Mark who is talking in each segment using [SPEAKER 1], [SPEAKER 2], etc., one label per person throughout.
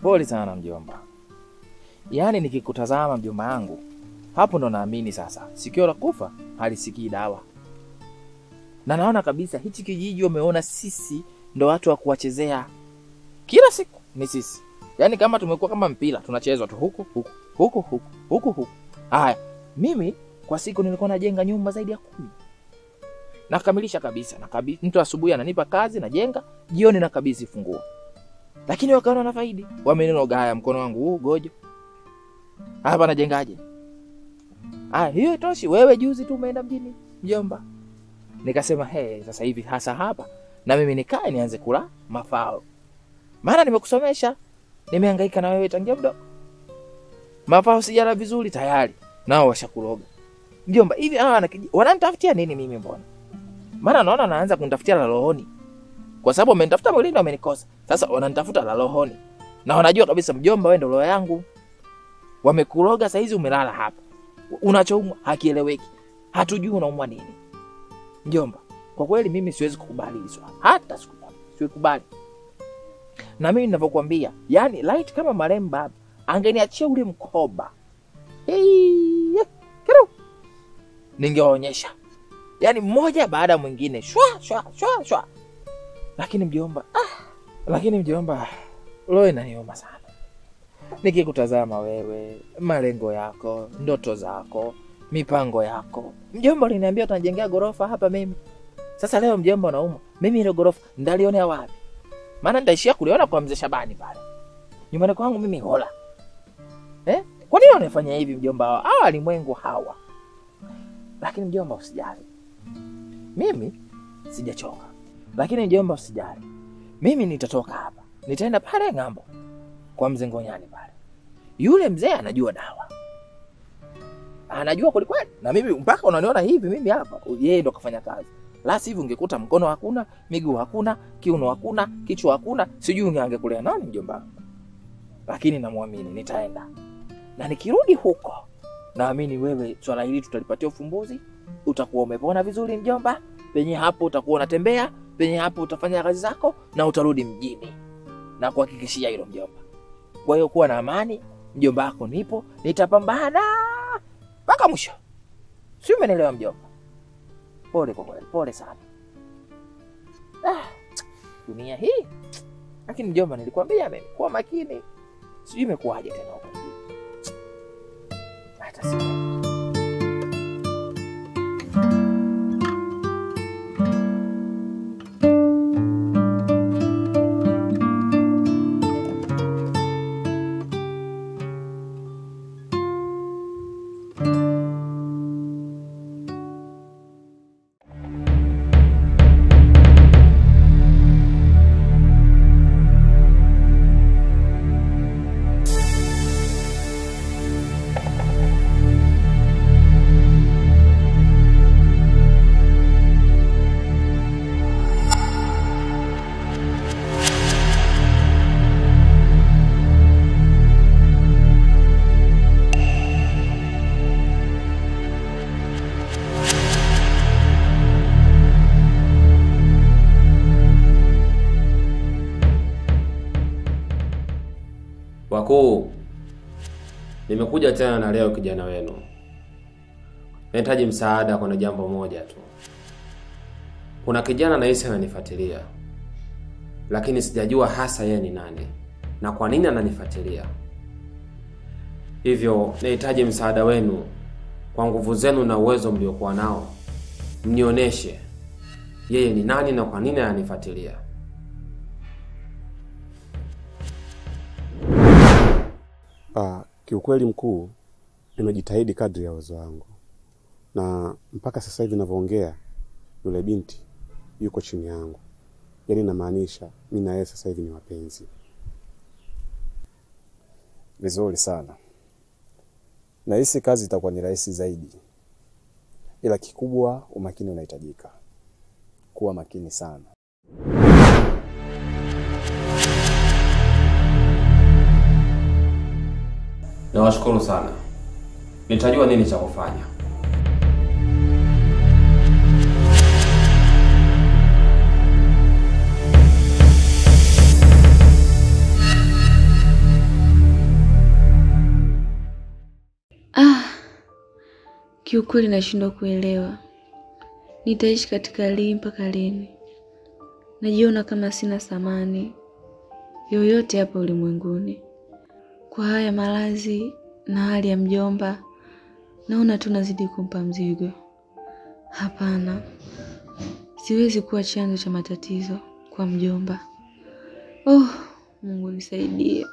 [SPEAKER 1] Pole sana mjomba. Yaani nikikutazama mjomba wangu, hapo ndo naamini sasa sikio la kufa halisikii dawa. Na naona kabisa hichi kijiji wameona sisi ndo watu wa kuwachezea. Kila siku ni sisi. Yaani kama tumekuwa kama mpira, tunachezwa tu huku. Haya, mimi kwa siku nilikuwa najenga nyumba zaidi ya 10. Nakamilisha kabisa, mtu asubuhi ananipa kazi najenga, jioni nakabidhi funguo. Lakini wakaona na faidi. Wameninoga haya mkono wangu huu gojo. Hapa najengaje? Hiyo itoshi, wewe juzi tu umeenda mjini mjomba. Nikasema sasa hivi hasa hapa na mimi nikae nianze kula mafao. Maana nimekusomesha, nimehangaika na wewe tangia mdogo. Mafao sijala vizuri tayari, nao washakuroga. Mjomba, hivi wananitafutia nini mimi mbona? Maana naona naanza kunitafutia la rohoni. Kwa sababu wamenitafuta mwilini wamenikosa. Sasa wananitafuta la rohoni. Na wanajua kabisa mjomba wewe ndio roho yangu. Wamekuroga saa hizi umelala hapa. Unachoumwa hakieleweki. Hatujui unaumwa nini. Mjomba, kwa kweli mimi siwezi kukubali hizo. Hata sikubali. Na mimi ninavyokuambia, yani light kama marehemu baba angeniachia ule mkoba. Kero. Ningewaonyesha. Yani mmoja baada mwingine. Shwa. Lakini mjomba, roho inaniuma sana. Nikikutazama wewe, malengo yako, ndoto zako, mipango yako. Mjomba aliniambia utanijengea gorofa hapa mimi. Sasa leo mjomba unauma. Mimi ile gorofa ndalionea wapi? Maana nitaishia kuliona kwa mzee Shabani pale. Nyumbani kwangu mimi hola. Kwa nini unafanya hivi mjomba? Hawa alimwengu hawa. Lakini mjomba usijali. Mimi sijachoka. Lakini mjomba usijali. Mimi nitatoka hapa. Nitaenda pale ng'ambo. Kwa mzee Ngonyani pale. Yule mzee anajua dawa. Anajua kweli. Na mimi mpaka unaniona hivi mimi hapa. Yeye ndo kafanya kazi. La sivyo ungekuta mkono hakuna, miguu hakuna, kiuno hakuna, kichwa hakuna, sijui ungekulea nani mjomba. Lakini namuamini nitaenda. Na nikirudi huko, naamini wewe swala hili tutalipatia ufumbuzi. Utakuwa umepona vizuri mjomba. Penye hapo utakuwa unatembea, penye hapo utafanya kazi zako na utarudi mjini. Na kuhakikishia hilo mjomba. Kwa hiyo kuwa na amani, mjomba wako nipo, nitapambana mpaka mwisho. Si umeelewa mjomba? Pole kwa kweli, pole sana. Dunia hii. Lakini mjomba nilikwambia mimi, kuwa makini. Sijui imekuaje tena huko. Hata sijui.
[SPEAKER 2] Wakuu, nimekuja tena na leo kijana wenu. Nahitaji msaada kwa jambo moja tu. Kuna kijana nahisi ananifuatilia. Lakini sijajua hasa yeye ni nani na kwa nini ananifuatilia. Hivyo nahitaji msaada wenu kwa nguvu zenu na uwezo mliokuwa nao. Mnioneshe yeye ni nani na kwa nini ananifuatilia.
[SPEAKER 3] Kiukweli mkuu, nimejitahidi kadri ya uwezo wangu. Na mpaka sasa hivi ninavyoongea, yule binti yuko chini yangu. Yaani namaanisha mimi na yeye sasa hivi ni wapenzi.
[SPEAKER 4] Vizuri sana. Nahisi kazi itakuwa ni rahisi zaidi. Ila kikubwa umakini unahitajika. Kuwa makini sana.
[SPEAKER 2] Nawashukuru sana. Nitajua nini cha kufanya.
[SPEAKER 5] Kiukweli nashindwa kuelewa. Nitaishi katika hali mpaka lini? Najiona kama sina thamani yoyote hapa ulimwenguni. Kwa haya malazi na hali ya mjomba, naona tunazidi kumpa mzigo. Hapana. Siwezi kuwa chanzo cha matatizo kwa mjomba. Mungu nisaidie.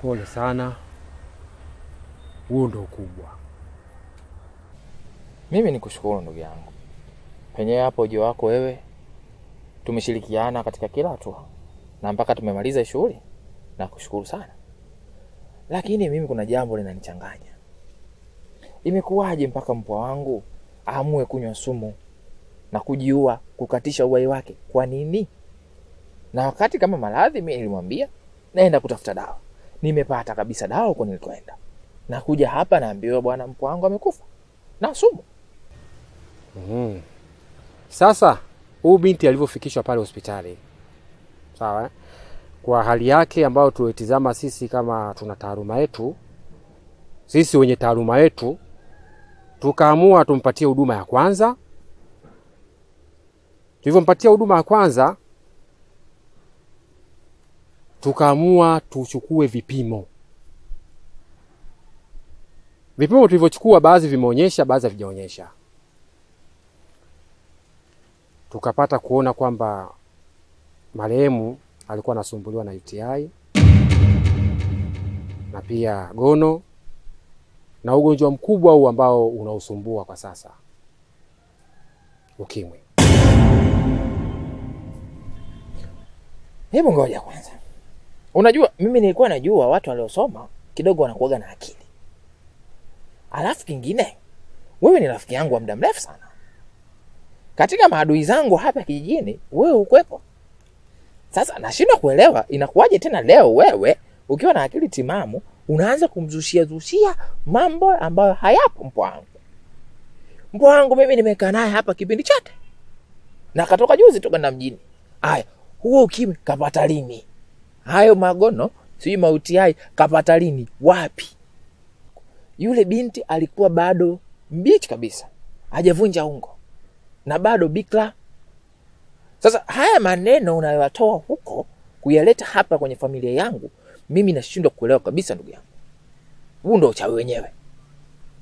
[SPEAKER 6] Pole sana. Huo ndo ukubwa.
[SPEAKER 1] Mimi nikushukuru ndugu yangu. Penye hapo ujio wako wewe, tumeshirikiana katika kila hatua na mpaka tumemaliza shughuli. Nakushukuru sana. Lakini mimi kuna jambo linanichanganya. Imekuwaje mpaka mpwa wangu aamue kunywa sumu na kujiua, kukatisha uhai wake? Kwa nini? Na wakati kama maradhi mimi nilimwambia naenda kutafuta dawa. Nimepata kabisa dawa huko nilikoenda. Na kuja hapa naambiwa bwana mpwa wangu amekufa na sumu.
[SPEAKER 6] Sasa huyu binti alivyofikishwa pale hospitali, sawa, kwa hali yake ambayo tuletizama sisi kama tuna taaluma yetu, sisi wenye taaluma yetu tukaamua tumpatie huduma ya kwanza. Tulivyompatia huduma ya kwanza, tukaamua tuchukue vipimo. Vipimo tulivyochukua baadhi vimeonyesha, baadhi havijaonyesha. tukapata kuona kwamba marehemu alikuwa anasumbuliwa na UTI na pia gono na ugonjwa mkubwa huu ambao unausumbua kwa sasa, UKIMWI.
[SPEAKER 1] Hebu ngoja kwanza. Unajua mimi nilikuwa najua watu waliosoma kidogo wanakuaga na akili. Alafu kingine, wewe ni rafiki yangu wa muda mrefu sana. Katika maadui zangu hapa kijijini, wewe ukwepo. Sasa nashindwa kuelewa inakuwaje tena leo wewe ukiwa na akili timamu unaanza kumzushia mambo ambayo hayapo mpwangu. Mpwangu mimi nimekaa naye hapa kipindi chote. Na katoka juzi tu kwenda mjini. Haya, huo UKIMWI kapata lini? Hayo magono, sijui mauti kapata lini? Wapi? Yule binti alikuwa bado mbichi kabisa. Hajavunja ungo. Na bado bikra. Sasa haya maneno unayotoa huko kuyaleta hapa kwenye familia yangu, mimi nashindwa kuelewa kabisa ndugu yangu. Huu ndio uchawi wenyewe.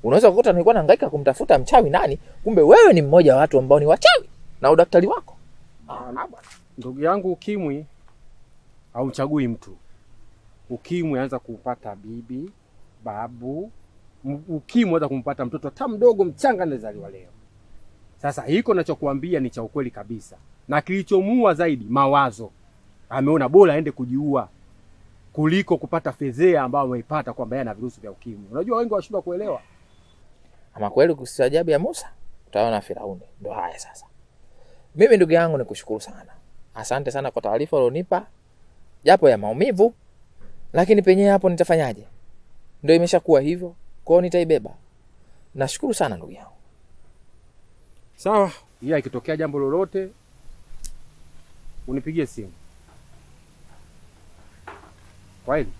[SPEAKER 1] Unaweza kukuta nilikuwa nahangaika kumtafuta mchawi nani, kumbe wewe ni mmoja wa watu ambao ni wachawi na udaktari wako.
[SPEAKER 6] Ndugu yangu, UKIMWI haumchagui mtu. UKIMWI anza kupata bibi, babu, UKIMWI anza kumpata mtoto hata mdogo mchanga anazaliwa leo. Sasa hiko ninachokuambia ni cha ukweli kabisa. Na kilichomuua zaidi mawazo. Ameona bora aende kujiua kuliko kupata fedhea ambayo ameipata kwamba yeye ana virusi vya UKIMWI. Unajua wengi washindwa kuelewa.
[SPEAKER 1] Ama kweli kusiajabu ya Musa, utaona Firauni. Ndio haya sasa. Mimi ndugu yangu nikushukuru sana. Asante sana kwa taarifa ulionipa. Japo ya maumivu, lakini penyewe hapo nitafanyaje? Ndio imeshakuwa hivyo, kwa hiyo nitaibeba. Nashukuru sana ndugu yangu.
[SPEAKER 6] Sawa, ila ikitokea jambo lolote unipigie simu. Kweli?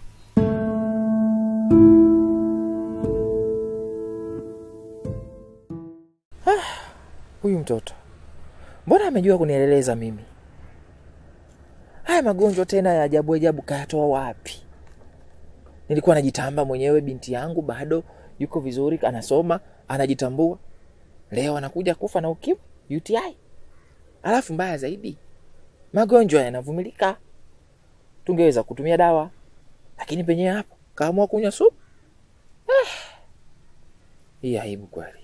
[SPEAKER 1] Huyu mtoto mbona amejua kunieleleza mimi? Haya magonjwa tena ya ajabu kayatoa wapi? Nilikuwa najitamba mwenyewe binti yangu bado yuko vizuri, anasoma, anajitambua. Leo anakuja kufa na UKIMWI, UTI. Alafu mbaya zaidi, magonjwa yanavumilika. Tungeweza kutumia dawa, lakini penyewe hapo kaamua kunywa supu. Hii aibu kweli.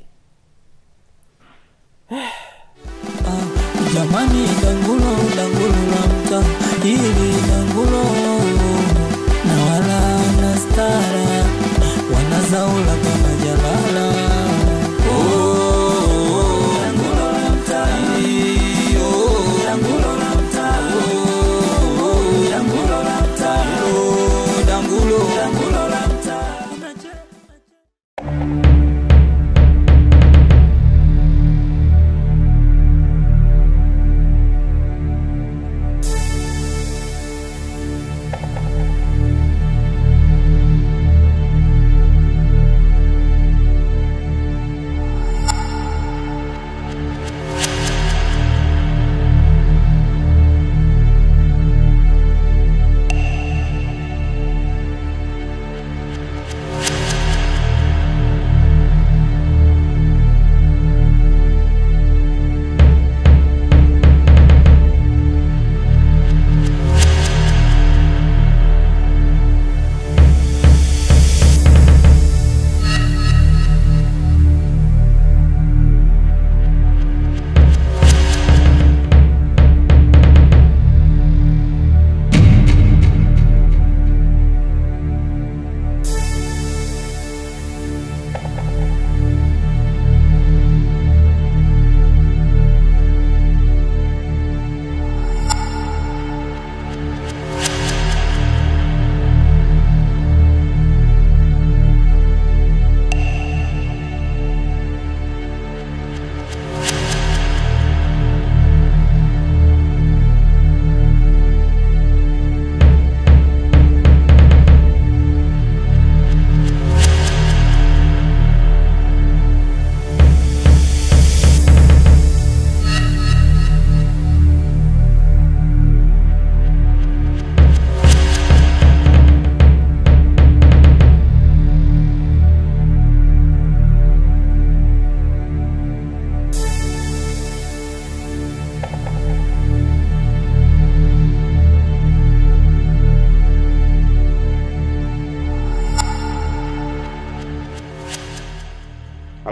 [SPEAKER 7] Jamani, dangulo la mta, hili dangulo na wala na stara, wanazaula kama jalala. Dangulo la mta, dangulo la mta, dangulo la mta, dangulo la mta.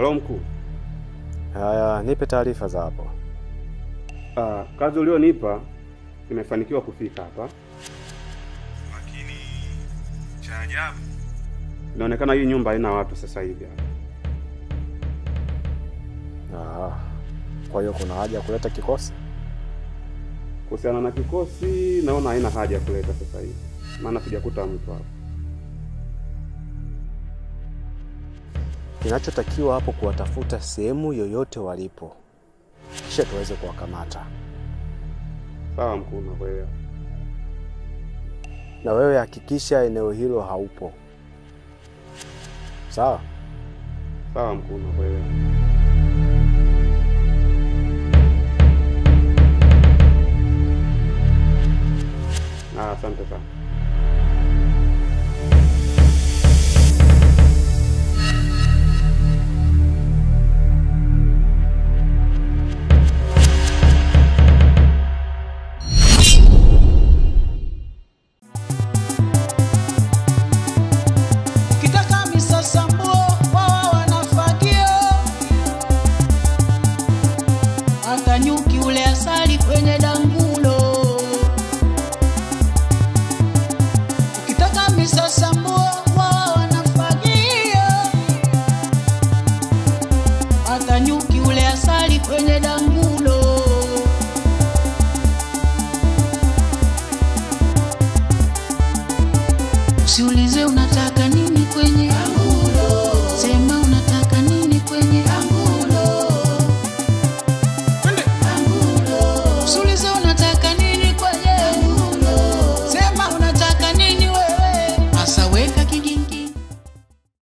[SPEAKER 3] Halo mkuu.
[SPEAKER 4] Haya, nipe taarifa za hapo.
[SPEAKER 3] Kazi ulionipa imefanikiwa kufika hapa. Lakini cha ajabu, inaonekana hii nyumba haina watu sasa hivi hapa.
[SPEAKER 4] Kwa hiyo kuna haja ya kuleta kikosi?
[SPEAKER 3] Kuhusiana na kikosi, naona haina haja ya kuleta sasa hivi. Maana sijakuta mtu hapa.
[SPEAKER 4] Kinachotakiwa hapo kuwatafuta sehemu yoyote walipo, kisha tuweze kuwakamata.
[SPEAKER 3] Sawa mkuu, nakuelewa.
[SPEAKER 4] Na wewe hakikisha eneo hilo haupo. Sawa?
[SPEAKER 3] Sawa mkuu, nakuelewa. Asante sana.